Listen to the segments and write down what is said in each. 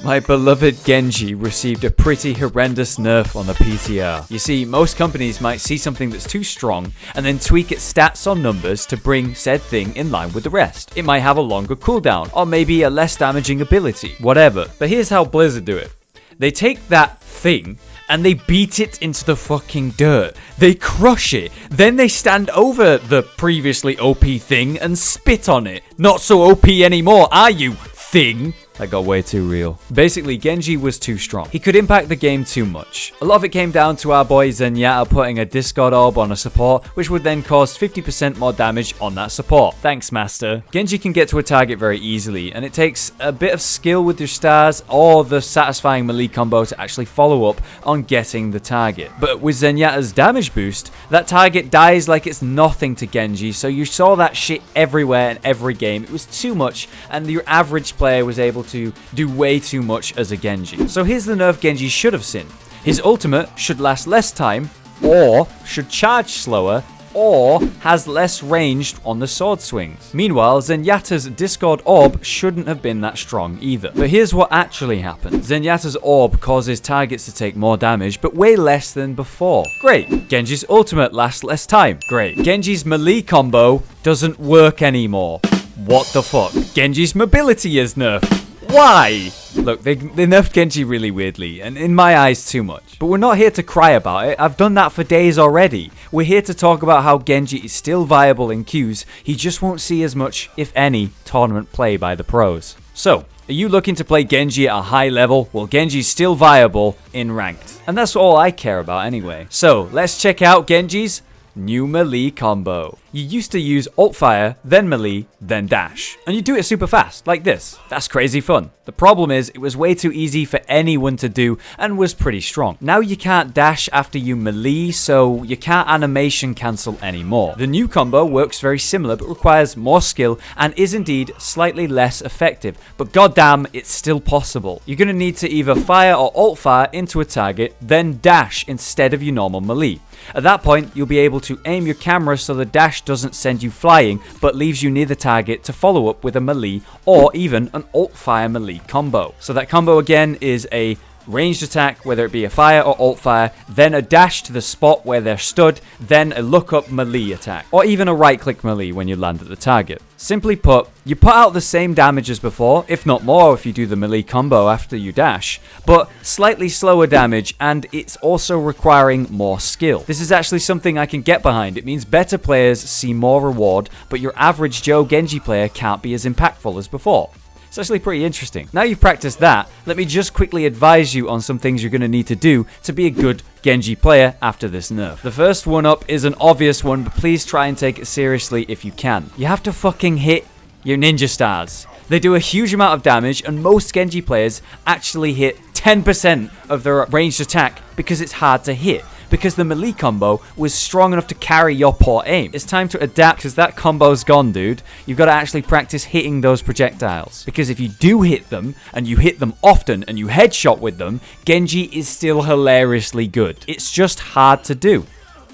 My beloved Genji received a pretty horrendous nerf on the PTR. You see, most companies might see something that's too strong and then tweak its stats or numbers to bring said thing in line with the rest. It might have a longer cooldown, or maybe a less damaging ability, whatever. But here's how Blizzard do it. They take that thing and they beat it into the fucking dirt. They crush it. Then they stand over the previously OP thing and spit on it. Not so OP anymore, are you, thing? That got way too real. Basically, Genji was too strong. He could impact the game too much. A lot of it came down to our boy Zenyatta putting a Discord orb on a support, which would then cause 50% more damage on that support. Thanks, master. Genji can get to a target very easily, and it takes a bit of skill with your stars or the satisfying melee combo to actually follow up on getting the target. But with Zenyatta's damage boost, that target dies like it's nothing to Genji, so you saw that shit everywhere in every game. It was too much, and your average player was able to do way too much as a Genji. So here's the nerf Genji should have seen. His ultimate should last less time, or should charge slower, or has less range on the sword swings. Meanwhile, Zenyatta's Discord orb shouldn't have been that strong either. But here's what actually happened. Zenyatta's orb causes targets to take more damage, but way less than before. Great. Genji's ultimate lasts less time. Great. Genji's melee combo doesn't work anymore. What the fuck? Genji's mobility is nerfed. Why? Look, they nerfed Genji really weirdly, and in my eyes too much. But we're not here to cry about it. I've done that for days already. We're here to talk about how Genji is still viable in queues. He just won't see as much, if any, tournament play by the pros. So, are you looking to play Genji at a high level? Well, Genji's still viable in ranked. And that's all I care about anyway. So, let's check out Genji's new melee combo. You used to use alt fire, then melee, then dash. And you do it super fast, like this. That's crazy fun. The problem is, it was way too easy for anyone to do and was pretty strong. Now you can't dash after you melee, so you can't animation cancel anymore. The new combo works very similar, but requires more skill and is indeed slightly less effective. But goddamn, it's still possible. You're gonna need to either fire or alt fire into a target, then dash instead of your normal melee. At that point, you'll be able to aim your camera so the dash doesn't send you flying, but leaves you near the target to follow up with a melee or even an alt fire melee combo. So that combo again is a ranged attack, whether it be a fire or alt fire, then a dash to the spot where they're stood, then a look up melee attack, or even a right click melee when you land at the target. Simply put, you put out the same damage as before, if not more if you do the melee combo after you dash, but slightly slower damage, and it's also requiring more skill. This is actually something I can get behind. It means better players see more reward, but your average Joe Genji player can't be as impactful as before. It's actually pretty interesting. Now you've practiced that, let me just quickly advise you on some things you're going to need to do to be a good Genji player after this nerf. The first one up is an obvious one, but please try and take it seriously if you can. You have to fucking hit your ninja stars. They do a huge amount of damage, and most Genji players actually hit 10% of their ranged attack because it's hard to hit. Because the melee combo was strong enough to carry your poor aim. It's time to adapt because that combo's gone, dude. You've got to actually practice hitting those projectiles. Because if you do hit them, and you hit them often, and you headshot with them, Genji is still hilariously good. It's just hard to do.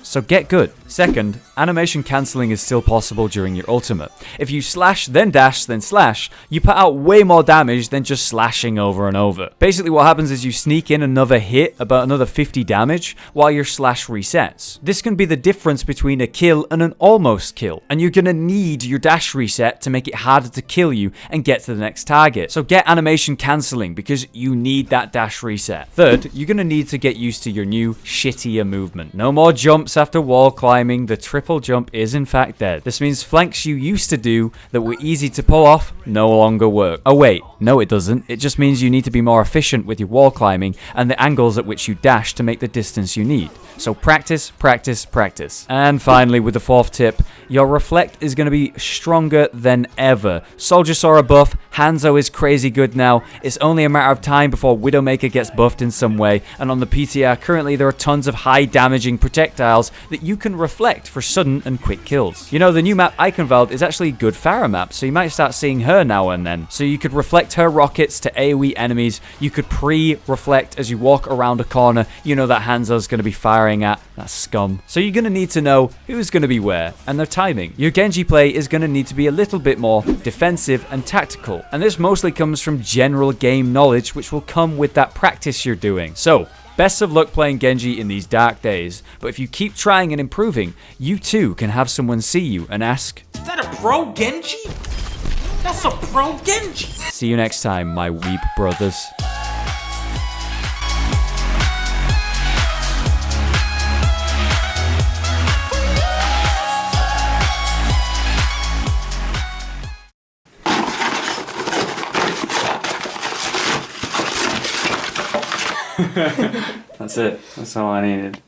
So get good. Second, animation cancelling is still possible during your ultimate. If you slash, then dash, then slash, you put out way more damage than just slashing over and over. Basically what happens is you sneak in another hit, about another 50 damage, while your slash resets. This can be the difference between a kill and an almost kill, and you're gonna need your dash reset to make it harder to kill you and get to the next target. So get animation cancelling because you need that dash reset. Third, you're gonna need to get used to your new shittier movement. No more jumps after wall climbing. The triple jump is in fact dead. This means flanks you used to do that were easy to pull off no longer work. Oh wait, no it doesn't. It just means you need to be more efficient with your wall climbing and the angles at which you dash to make the distance you need. So practice, practice, practice. And finally, with the fourth tip, your reflect is going to be stronger than ever. Soldier saw a buff, Hanzo is crazy good now. It's only a matter of time before Widowmaker gets buffed in some way, and on the PTR currently there are tons of high damaging projectiles that you can reflect for sudden and quick kills. You know, the new map Eichenwald is actually a good Pharah map, so you might start seeing her now and then. So you could reflect her rockets to AoE enemies. You could pre-reflect as you walk around a corner. You know that Hanzo's going to be firing at that scum. So you're going to need to know who's going to be where and their timing. Your Genji play is going to need to be a little bit more defensive and tactical. And this mostly comes from general game knowledge, which will come with that practice you're doing. So, best of luck playing Genji in these dark days, but if you keep trying and improving, you too can have someone see you and ask, "Is that a Pro Genji? That's a Pro Genji!" See you next time, my weeb brothers. That's it. That's all I needed.